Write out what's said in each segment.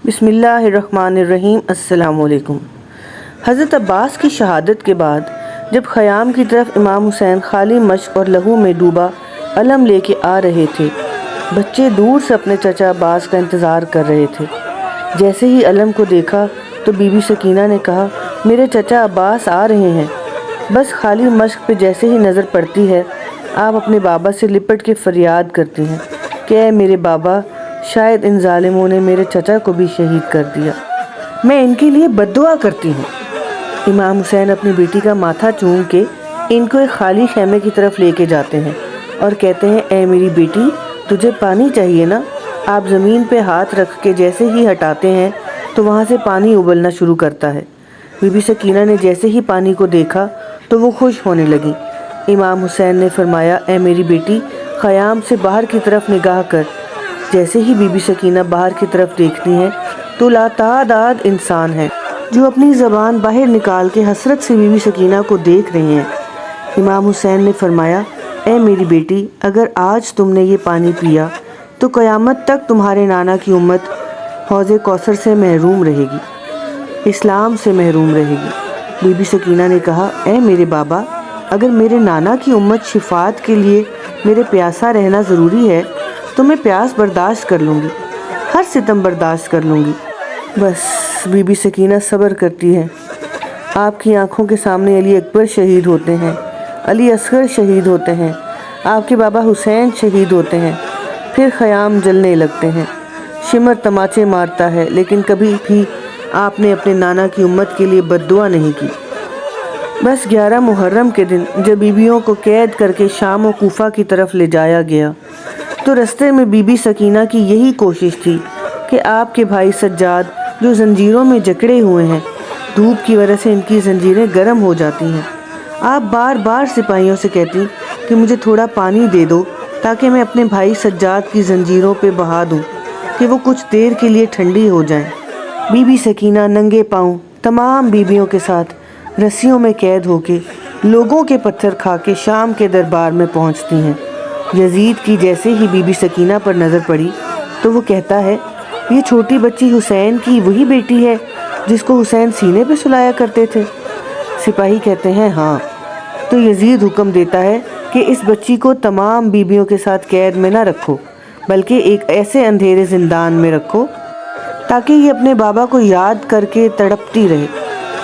بسم اللہ الرحمن الرحیم۔ السلام علیکم۔ حضرت عباس کی شہادت کے بعد جب خیام کی طرف امام حسین خالی مشق اور لہو میں ڈوبا علم لے کے آ رہے تھے، بچے دور سے اپنے چچا عباس کا انتظار کر رہے تھے۔ جیسے ہی علم کو دیکھا تو بی بی سکینہ نے کہا، میرے چچا عباس آ رہے ہیں۔ بس خالی مشق پہ جیسے ہی نظر پڑتی ہے، آپ اپنے بابا سے لپٹ کے فریاد کرتی ہیں کہ اے میرے بابا، شاید ان ظالموں نے میرے چچا کو بھی شہید کر دیا، میں ان کے لیے بد دعا کرتی ہوں۔ امام حسین اپنی بیٹی کا ماتھا چوم کے ان کو ایک خالی خیمے کی طرف لے کے جاتے ہیں اور کہتے ہیں، اے میری بیٹی، تجھے پانی چاہیے نا؟ آپ زمین پہ ہاتھ رکھ کے جیسے ہی ہٹاتے ہیں تو وہاں سے پانی ابلنا شروع کرتا ہے۔ بی بی سکینہ نے جیسے ہی پانی کو دیکھا تو وہ خوش ہونے لگی۔ امام حسین نے فرمایا، اے میری بیٹی، خیام سے باہر کی طرف نگاہ کر۔ جیسے ہی بی بی سکینہ باہر کی طرف دیکھتی ہیں تو لاتعداد انسان ہیں جو اپنی زبان باہر نکال کے حسرت سے بی بی سکینہ کو دیکھ رہے ہیں۔ امام حسین نے فرمایا، اے میری بیٹی، اگر آج تم نے یہ پانی پیا تو قیامت تک تمہارے نانا کی امت حوض کوثر سے محروم رہے گی، اسلام سے محروم رہے گی۔ بی بی سکینہ نے کہا، اے میرے بابا، اگر میرے نانا کی امت شفاعت کے لیے میرے پیاسا رہنا ضروری ہے تو میں پیاس برداشت کر لوں گی، ہر ستم برداشت کر لوں گی۔ بس بی بی سکینہ صبر کرتی ہے۔ آپ کی آنکھوں کے سامنے علی اکبر شہید ہوتے ہیں، علی اصغر شہید ہوتے ہیں، آپ کے بابا حسین شہید ہوتے ہیں، پھر خیام جلنے لگتے ہیں، شمر تماچے مارتا ہے، لیکن کبھی بھی آپ نے اپنے نانا کی امت کے لیے بد دعا نہیں کی۔ بس 11 محرم کے دن جب بیویوں کو قید کر کے شام و کوفہ کی طرف لے جایا گیا تو رستے میں بی بی سکینہ کی یہی کوشش تھی کہ آپ کے بھائی سجاد جو زنجیروں میں جکڑے ہوئے ہیں، دھوپ کی وجہ سے ان کی زنجیریں گرم ہو جاتی ہیں، آپ بار بار سپاہیوں سے کہتی کہ مجھے تھوڑا پانی دے دو تاکہ میں اپنے بھائی سجاد کی زنجیروں پہ بہا دوں کہ وہ کچھ دیر کے لیے ٹھنڈی ہو جائیں۔ بی بی سکینہ ننگے پاؤں تمام بیویوں کے ساتھ رسیوں میں قید ہو کے لوگوں کے پتھر کھا کے شام کے دربار میں پہنچتی ہیں۔ یزید کی جیسے ہی بی بی سکینہ پر نظر پڑی تو وہ کہتا ہے، یہ چھوٹی بچی حسین کی وہی بیٹی ہے جس کو حسین سینے پہ سلایا کرتے تھے؟ سپاہی کہتے ہیں، ہاں۔ تو یزید حکم دیتا ہے کہ اس بچی کو تمام بیویوں کے ساتھ قید میں نہ رکھو، بلکہ ایک ایسے اندھیرے زندان میں رکھو تاکہ یہ اپنے بابا کو یاد کر کے تڑپتی رہے۔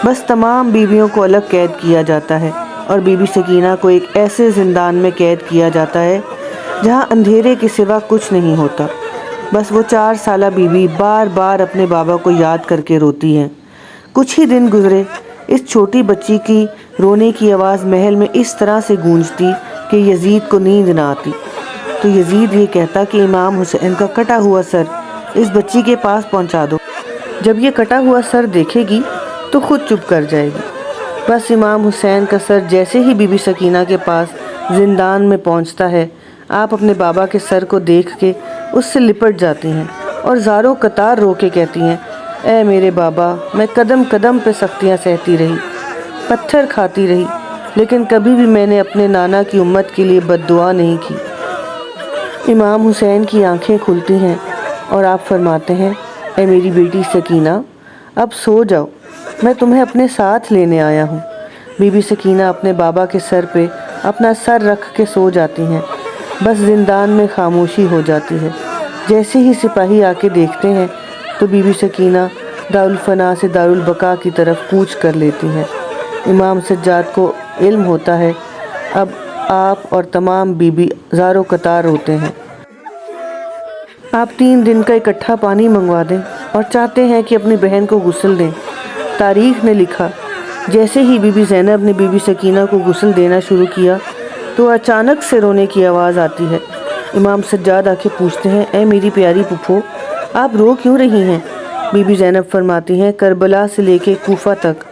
بس تمام بیویوں کو الگ قید کیا جاتا ہے اور بی بی سکینہ کو ایک ایسے زندان میں قید کیا جاتا ہے جہاں اندھیرے کے سوا کچھ نہیں ہوتا۔ بس وہ 4 سالہ بیوی بار بار اپنے بابا کو یاد کر کے روتی ہیں۔ کچھ ہی دن گزرے، اس چھوٹی بچی کی رونے کی آواز محل میں اس طرح سے گونجتی کہ یزید کو نیند نہ آتی۔ تو یزید یہ کہتا کہ امام حسین کا کٹا ہوا سر اس بچی کے پاس پہنچا دو، جب یہ کٹا ہوا سر دیکھے گی تو خود چپ کر جائے گی۔ بس امام حسین کا سر جیسے ہی بی بی سکینہ کے پاس زندان میں پہنچتا ہے، آپ اپنے بابا کے سر کو دیکھ کے اس سے لپٹ جاتی ہیں اور زاروں قطار رو کے کہتی ہیں، اے میرے بابا، میں قدم قدم پہ سختیاں سہتی رہی، پتھر کھاتی رہی، لیکن کبھی بھی میں نے اپنے نانا کی امت کے لیے بد دعا نہیں کی۔ امام حسین کی آنکھیں کھلتی ہیں اور آپ فرماتے ہیں، اے میری بیٹی سکینہ، اب سو جاؤ، میں تمہیں اپنے ساتھ لینے آیا ہوں۔ بی بی سکینہ اپنے بابا کے سر پہ اپنا سر رکھ کے سو جاتی ہیں۔ بس زندان میں خاموشی ہو جاتی ہے۔ جیسے ہی سپاہی آ کے دیکھتے ہیں تو بی بی سکینہ دارالفنا سے دارالبقا کی طرف کوچ کر لیتی ہیں۔ امام سجاد کو علم ہوتا ہے اب آپ اور تمام بیوی زاروں قطار ہوتے ہیں۔ آپ 3 دن کا اکٹھا پانی منگوا دیں اور چاہتے ہیں کہ اپنی بہن کو غسل دیں۔ تاریخ نے لکھا، جیسے ہی بی بی زینب نے بی بی سکینہ کو غسل دینا شروع کیا تو اچانک سے رونے کی آواز آتی ہے۔ امام سجاد آ کے پوچھتے ہیں، اے میری پیاری پھپھو، آپ رو کیوں رہی ہیں؟ بی بی زینب فرماتی ہیں، کربلا سے لے کے کوفہ تک،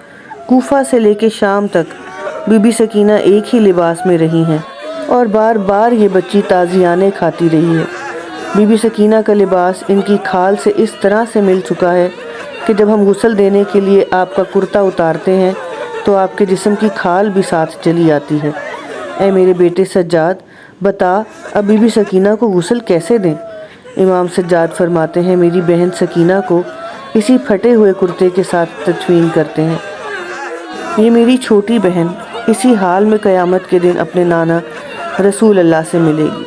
کوفہ سے لے کے شام تک بی بی سکینہ ایک ہی لباس میں رہی ہیں اور بار بار یہ بچی تازیانے کھاتی رہی ہے۔ بی بی سکینہ کا لباس ان کی کھال سے اس طرح سے مل چکا ہے کہ جب ہم غسل دینے کے لیے آپ کا کرتا اتارتے ہیں تو آپ کے جسم کی کھال بھی ساتھ چلی آتی ہے۔ اے میرے بیٹے سجاد، بتا اب بی بی سکینہ کو غسل کیسے دیں؟ امام سجاد فرماتے ہیں، میری بہن سکینہ کو اسی پھٹے ہوئے کرتے کے ساتھ تدفین کرتے ہیں۔ یہ میری چھوٹی بہن اسی حال میں قیامت کے دن اپنے نانا رسول اللہ سے ملے گی۔